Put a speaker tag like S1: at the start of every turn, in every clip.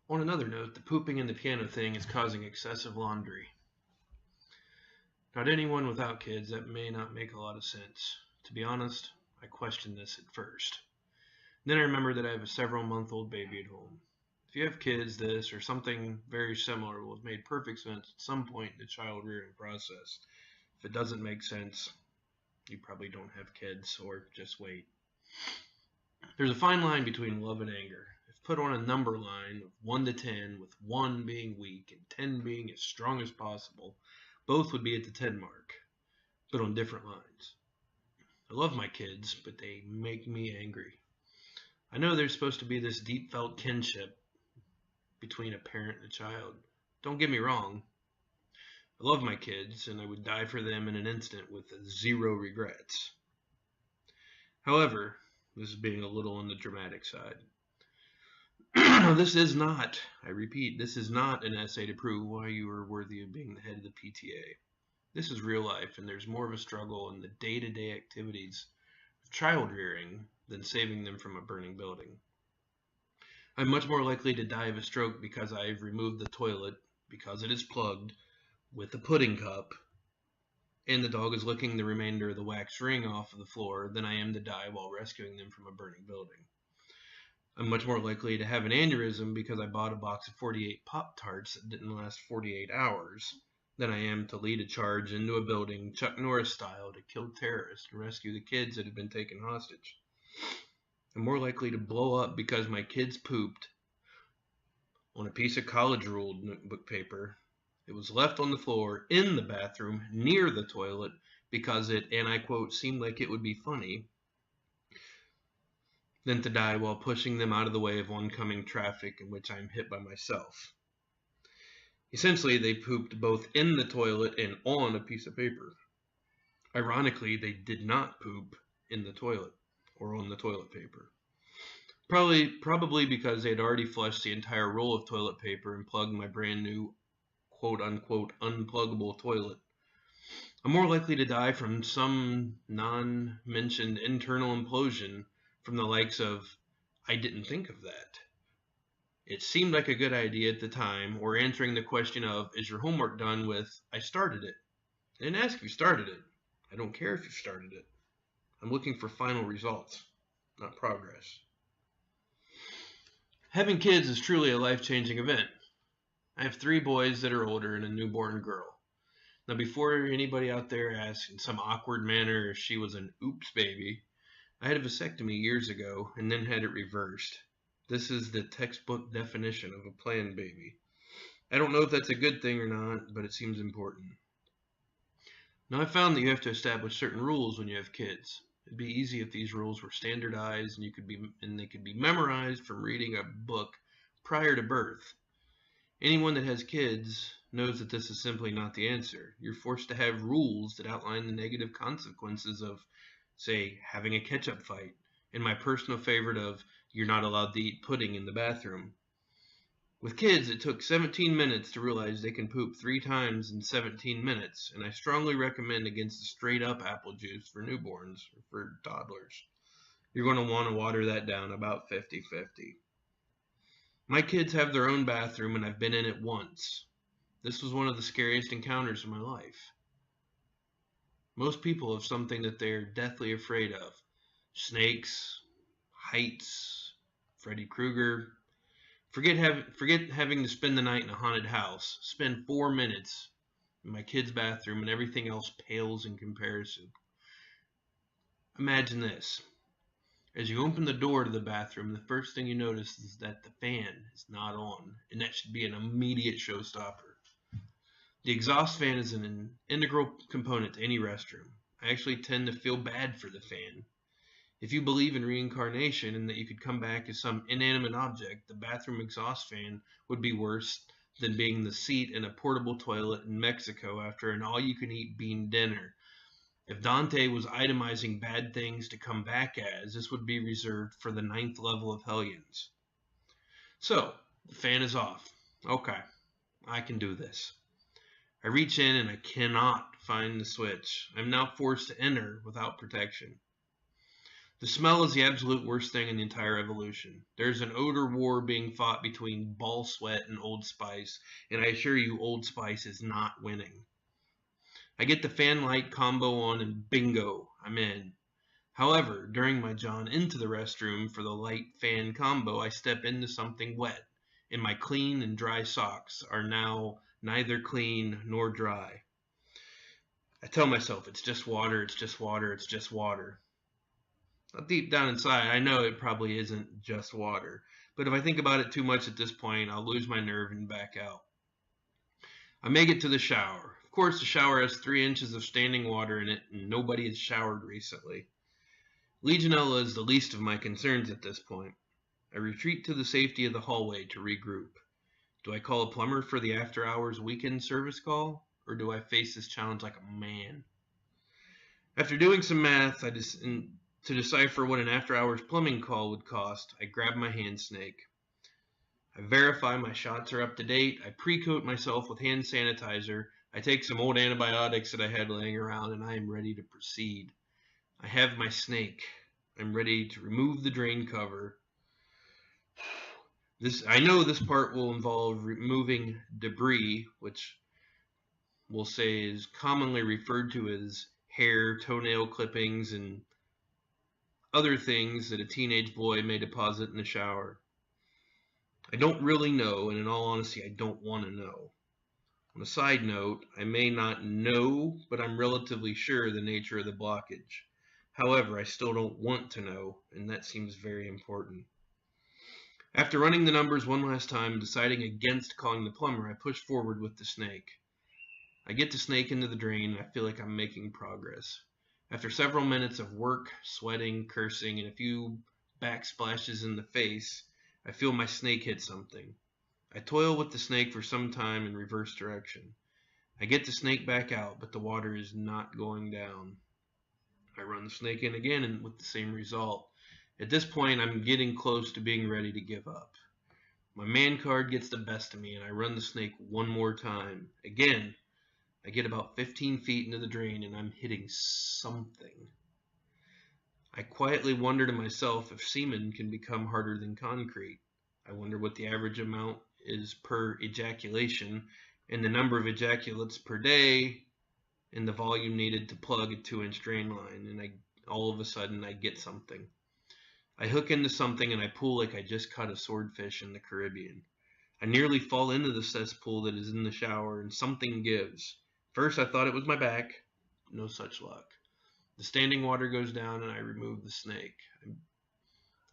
S1: On another note, the pooping in the piano thing is causing excessive laundry. Not anyone without kids, that may not make a lot of sense. To be honest, I questioned this at first. Then I remembered that I have a several-month-old baby at home. If you have kids, this or something very similar will have made perfect sense at some point in the child rearing process. If it doesn't make sense, you probably don't have kids, or just wait. There's a fine line between love and anger. If put on a number line of 1 to 10, with 1 being weak and 10 being as strong as possible, both would be at the 10 mark, but on different lines. I love my kids, but they make me angry. I know there's supposed to be this deep felt kinship between a parent and a child. Don't get me wrong. I love my kids, and I would die for them in an instant with 0 regrets. However, this is being a little on the dramatic side. This is not, I repeat, this is not an essay to prove why you are worthy of being the head of the PTA. This is real life, and there's more of a struggle in the day-to-day activities of child rearing than saving them from a burning building. I'm much more likely to die of a stroke because I've removed the toilet, because it is plugged, with a pudding cup, and the dog is licking the remainder of the wax ring off of the floor, than I am to die while rescuing them from a burning building. I'm much more likely to have an aneurysm because I bought a box of 48 Pop-Tarts that didn't last 48 hours than I am to lead a charge into a building, Chuck Norris style, to kill terrorists and rescue the kids that had been taken hostage. I'm more likely to blow up because my kids pooped on a piece of college ruled notebook paper. It was left on the floor in the bathroom near the toilet because it, and I quote, seemed like it would be funny, than to die while pushing them out of the way of oncoming traffic in which I'm hit by myself. Essentially, they pooped both in the toilet and on a piece of paper. Ironically, they did not poop in the toilet or on the toilet paper. Probably because they had already flushed the entire roll of toilet paper and plugged my brand new quote-unquote unpluggable toilet. I'm more likely to die from some non-mentioned internal implosion from the likes of, I didn't think of that. It seemed like a good idea at the time, or answering the question of, is your homework done with, I started it. I didn't ask if you started it. I don't care if you started it. I'm looking for final results, not progress. Having kids is truly a life-changing event. I have 3 boys that are older and a newborn girl. Now, before anybody out there asks in some awkward manner if she was an oops baby, I had a vasectomy years ago and then had it reversed. This is the textbook definition of a planned baby. I don't know if that's a good thing or not, but it seems important. Now, I found that you have to establish certain rules when you have kids. It'd be easy if these rules were standardized and they could be memorized from reading a book prior to birth. Anyone that has kids knows that this is simply not the answer. You're forced to have rules that outline the negative consequences of, say, having a ketchup fight, and my personal favorite of, you're not allowed to eat pudding in the bathroom. With kids, it took 17 minutes to realize they can poop 3 times in 17 minutes, and I strongly recommend against the straight-up apple juice for newborns or for toddlers. You're going to want to water that down about 50-50. My kids have their own bathroom, and I've been in it once. This was one of the scariest encounters of my life. Most people have something that they're deathly afraid of. Snakes, heights, Freddy Krueger. Forget having to spend the night in a haunted house. Spend 4 minutes in my kid's bathroom and everything else pales in comparison. Imagine this. As you open the door to the bathroom, the first thing you notice is that the fan is not on, and that should be an immediate showstopper. The exhaust fan is an integral component to any restroom. I actually tend to feel bad for the fan. If you believe in reincarnation and that you could come back as some inanimate object, the bathroom exhaust fan would be worse than being the seat in a portable toilet in Mexico after an all-you-can-eat bean dinner. If Dante was itemizing bad things to come back as, this would be reserved for the 9th level of Hellions. So, the fan is off. Okay, I can do this. I reach in and I cannot find the switch. I'm now forced to enter without protection. The smell is the absolute worst thing in the entire evolution. There's an odor war being fought between Ball Sweat and Old Spice, and I assure you Old Spice is not winning. I get the fan light combo on and bingo, I'm in. However, during my jawn into the restroom for the light fan combo, I step into something wet, and my clean and dry socks are now neither clean nor dry. I tell myself it's just water, it's just water, it's just water. Deep down inside, I know it probably isn't just water, but if I think about it too much at this point, I'll lose my nerve and back out. I make it to the shower. Of course, the shower has 3 inches of standing water in it, and nobody has showered recently. Legionella is the least of my concerns at this point. I retreat to the safety of the hallway to regroup. Do I call a plumber for the after-hours weekend service call, or do I face this challenge like a man? After doing some math, to decipher what an after-hours plumbing call would cost, I grab my hand snake. I verify my shots are up to date. I pre-coat myself with hand sanitizer. I take some old antibiotics that I had laying around, and I am ready to proceed. I have my snake. I'm ready to remove the drain cover. I know this part will involve removing debris, which we'll say is commonly referred to as hair, toenail clippings, and other things that a teenage boy may deposit in the shower. I don't really know, and in all honesty, I don't want to know. On a side note, I may not know, but I'm relatively sure the nature of the blockage. However, I still don't want to know, and that seems very important. After running the numbers one last time and deciding against calling the plumber, I push forward with the snake. I get the snake into the drain, and I feel like I'm making progress. After several minutes of work, sweating, cursing, and a few backsplashes in the face, I feel my snake hit something. I toil with the snake for some time in reverse direction. I get the snake back out, but the water is not going down. I run the snake in again and with the same result. At this point, I'm getting close to being ready to give up. My man card gets the best of me, and I run the snake one more time. Again, I get about 15 feet into the drain, and I'm hitting something. I quietly wonder to myself if semen can become harder than concrete. I wonder what the average amount is per ejaculation, and the number of ejaculates per day, and the volume needed to plug a 2-inch drain line, and all of a sudden I get something. I hook into something and I pull like I just caught a swordfish in the Caribbean. I nearly fall into the cesspool that is in the shower, and something gives. First I thought it was my back. No such luck. The standing water goes down and I remove the snake.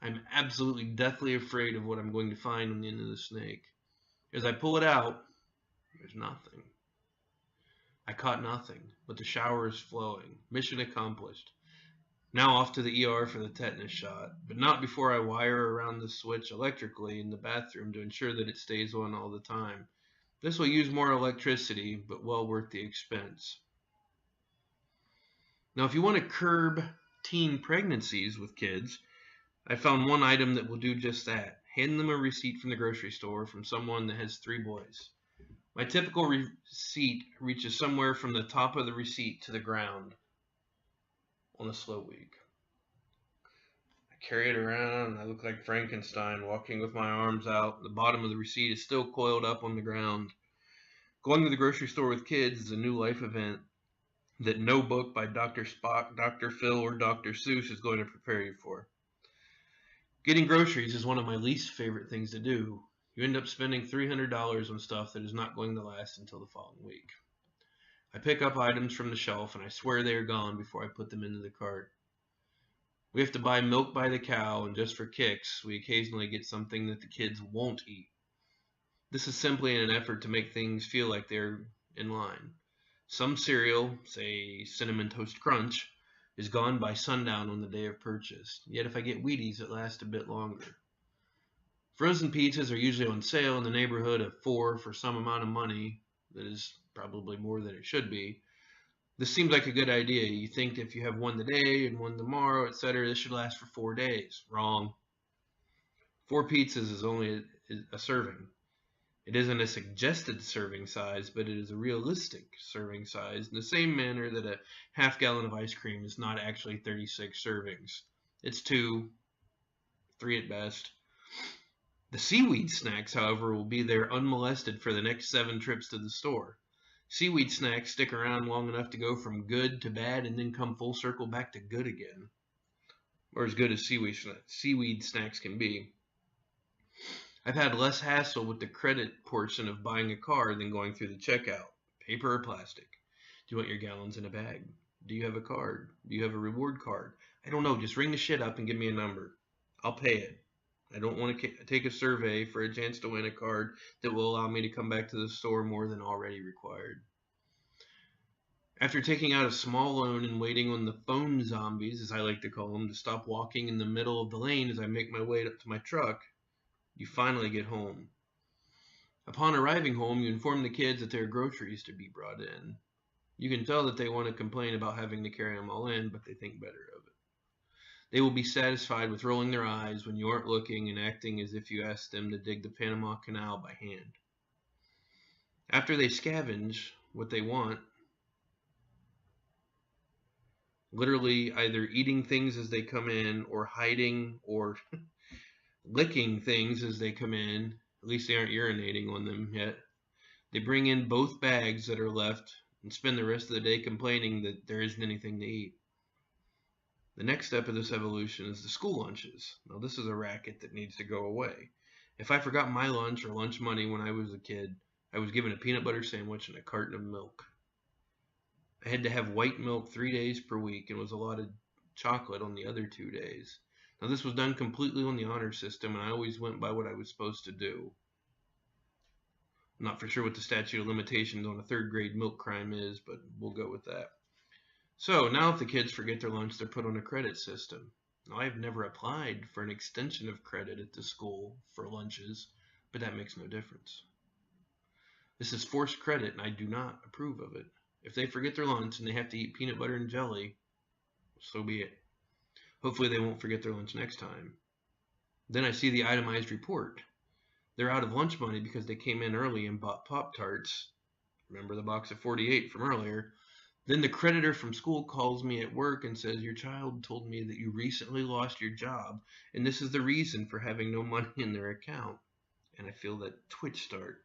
S1: I'm absolutely deathly afraid of what I'm going to find on the end of the snake. As I pull it out, there's nothing. I caught nothing, but the shower is flowing. Mission accomplished. Now off to the ER for the tetanus shot, but not before I wire around the switch electrically in the bathroom to ensure that it stays on all the time. This will use more electricity, but well worth the expense. Now, if you want to curb teen pregnancies with kids, I found one item that will do just that. Hand them a receipt from the grocery store from someone that has 3 boys. My typical receipt reaches somewhere from the top of the receipt to the ground on a slow week. I carry it around and I look like Frankenstein walking with my arms out. The bottom of the receipt is still coiled up on the ground. Going to the grocery store with kids is a new life event that no book by Dr. Spock, Dr. Phil, or Dr. Seuss is going to prepare you for. Getting groceries is one of my least favorite things to do. You end up spending $300 on stuff that is not going to last until the following week. I pick up items from the shelf and I swear they are gone before I put them into the cart. We have to buy milk by the cow, and just for kicks, we occasionally get something that the kids won't eat. This is simply in an effort to make things feel like they're in line. Some cereal, say Cinnamon Toast Crunch, is gone by sundown on the day of purchase. Yet if I get Wheaties, it lasts a bit longer. Frozen pizzas are usually on sale in the neighborhood of $4 for some amount of money that is probably more than it should be. This seems like a good idea. You think if you have one today and one tomorrow, etc., this should last for 4 days. Wrong. 4 pizzas is only a serving. It isn't a suggested serving size, but it is a realistic serving size in the same manner that a half gallon of ice cream is not actually 36 servings. It's 2, 3 at best. The seaweed snacks, however, will be there unmolested for the next 7 trips to the store. Seaweed snacks stick around long enough to go from good to bad and then come full circle back to good again. Or as good as seaweed snacks can be. I've had less hassle with the credit portion of buying a car than going through the checkout. Paper or plastic? Do you want your gallons in a bag? Do you have a card? Do you have a reward card? I don't know. Just ring the shit up and give me a number. I'll pay it. I don't want to take a survey for a chance to win a card that will allow me to come back to the store more than already required. After taking out a small loan and waiting on the phone zombies, as I like to call them, to stop walking in the middle of the lane as I make my way up to my truck, you finally get home. Upon arriving home, you inform the kids that there are groceries to be brought in. You can tell that they want to complain about having to carry them all in, but they think better of it. They will be satisfied with rolling their eyes when you aren't looking and acting as if you asked them to dig the Panama Canal by hand. After they scavenge what they want, literally either eating things as they come in or hiding or licking things as they come in, at least they aren't urinating on them yet, they bring in both bags that are left and spend the rest of the day complaining that there isn't anything to eat. The next step of this evolution is the school lunches. Now, this is a racket that needs to go away. If I forgot my lunch or lunch money when I was a kid, I was given a peanut butter sandwich and a carton of milk. I had to have white milk 3 days per week and was allotted chocolate on the other 2 days. Now, this was done completely on the honor system, and I always went by what I was supposed to do. I'm not for sure what the statute of limitations on a 3rd grade milk crime is, but we'll go with that. So now if the kids forget their lunch, they're put on a credit system. Now, I've never applied for an extension of credit at the school for lunches, but that makes no difference. This is forced credit, and I do not approve of it. If they forget their lunch and they have to eat peanut butter and jelly, so be it. Hopefully they won't forget their lunch next time. Then I see the itemized report. They're out of lunch money because they came in early and bought Pop-Tarts. Remember the box of 48 from earlier? Then the creditor from school calls me at work and says, your child told me that you recently lost your job, and this is the reason for having no money in their account. And I feel that twitch start.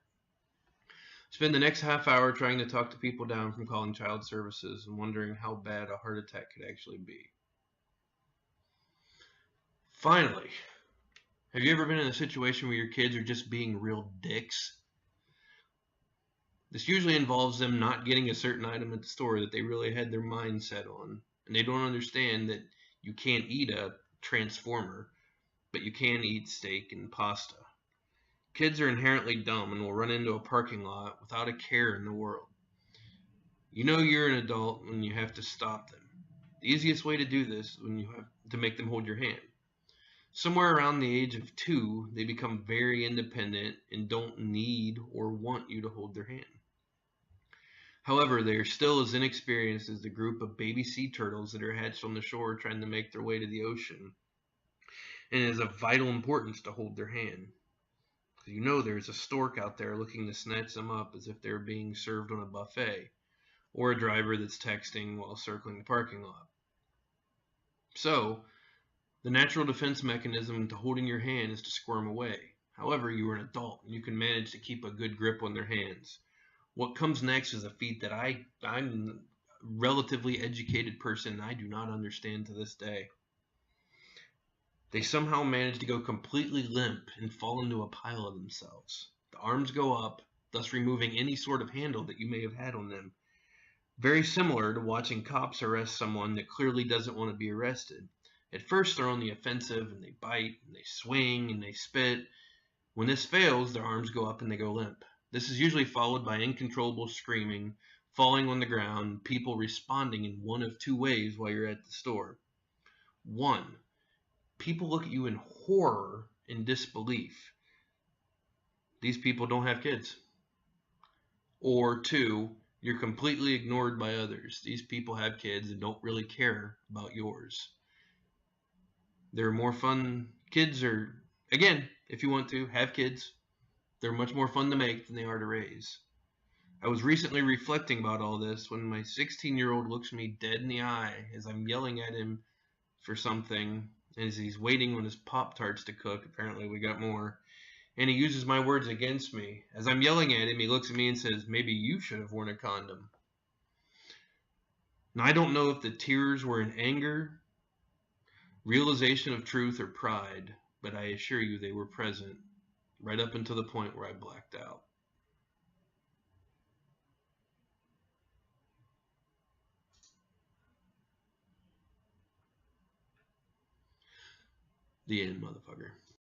S1: Spend the next half hour trying to talk to people down from calling child services and wondering how bad a heart attack could actually be. Finally, have you ever been in a situation where your kids are just being real dicks? This usually involves them not getting a certain item at the store that they really had their mind set on, and they don't understand that you can't eat a Transformer, but you can eat steak and pasta. Kids are inherently dumb and will run into a parking lot without a care in the world. You know you're an adult when you have to stop them. The easiest way to do this is when you have to make them hold your hand. Somewhere around the age of 2, they become very independent and don't need or want you to hold their hand. However, they are still as inexperienced as the group of baby sea turtles that are hatched on the shore trying to make their way to the ocean. And it is of vital importance to hold their hand. You know there's a stork out there looking to snatch them up as if they're being served on a buffet, or a driver that's texting while circling the parking lot. So, the natural defense mechanism to holding your hand is to squirm away. However, you are an adult and you can manage to keep a good grip on their hands. What comes next is a feat that I'm a relatively educated person and I do not understand to this day. They somehow manage to go completely limp and fall into a pile of themselves. The arms go up, thus removing any sort of handle that you may have had on them. Very similar to watching cops arrest someone that clearly doesn't want to be arrested. At first they're on the offensive and they bite and they swing and they spit. When this fails, their arms go up and they go limp. This is usually followed by uncontrollable screaming, falling on the ground, people responding in one of 2 ways while you're at the store. 1. People look at you in horror and disbelief. These people don't have kids. Or 2, you're completely ignored by others. These people have kids and don't really care about yours. They're more fun. Kids are, again, if you want to, have kids. They're much more fun to make than they are to raise. I was recently reflecting about all this when my 16-year-old looks me dead in the eye as I'm yelling at him for something, As he's waiting on his Pop-Tarts to cook, apparently we got more, and he uses my words against me. As I'm yelling at him, he looks at me and says, maybe you should have worn a condom. Now, I don't know if the tears were in anger, realization of truth, or pride, but I assure you they were present right up until the point where I blacked out. The end, motherfucker.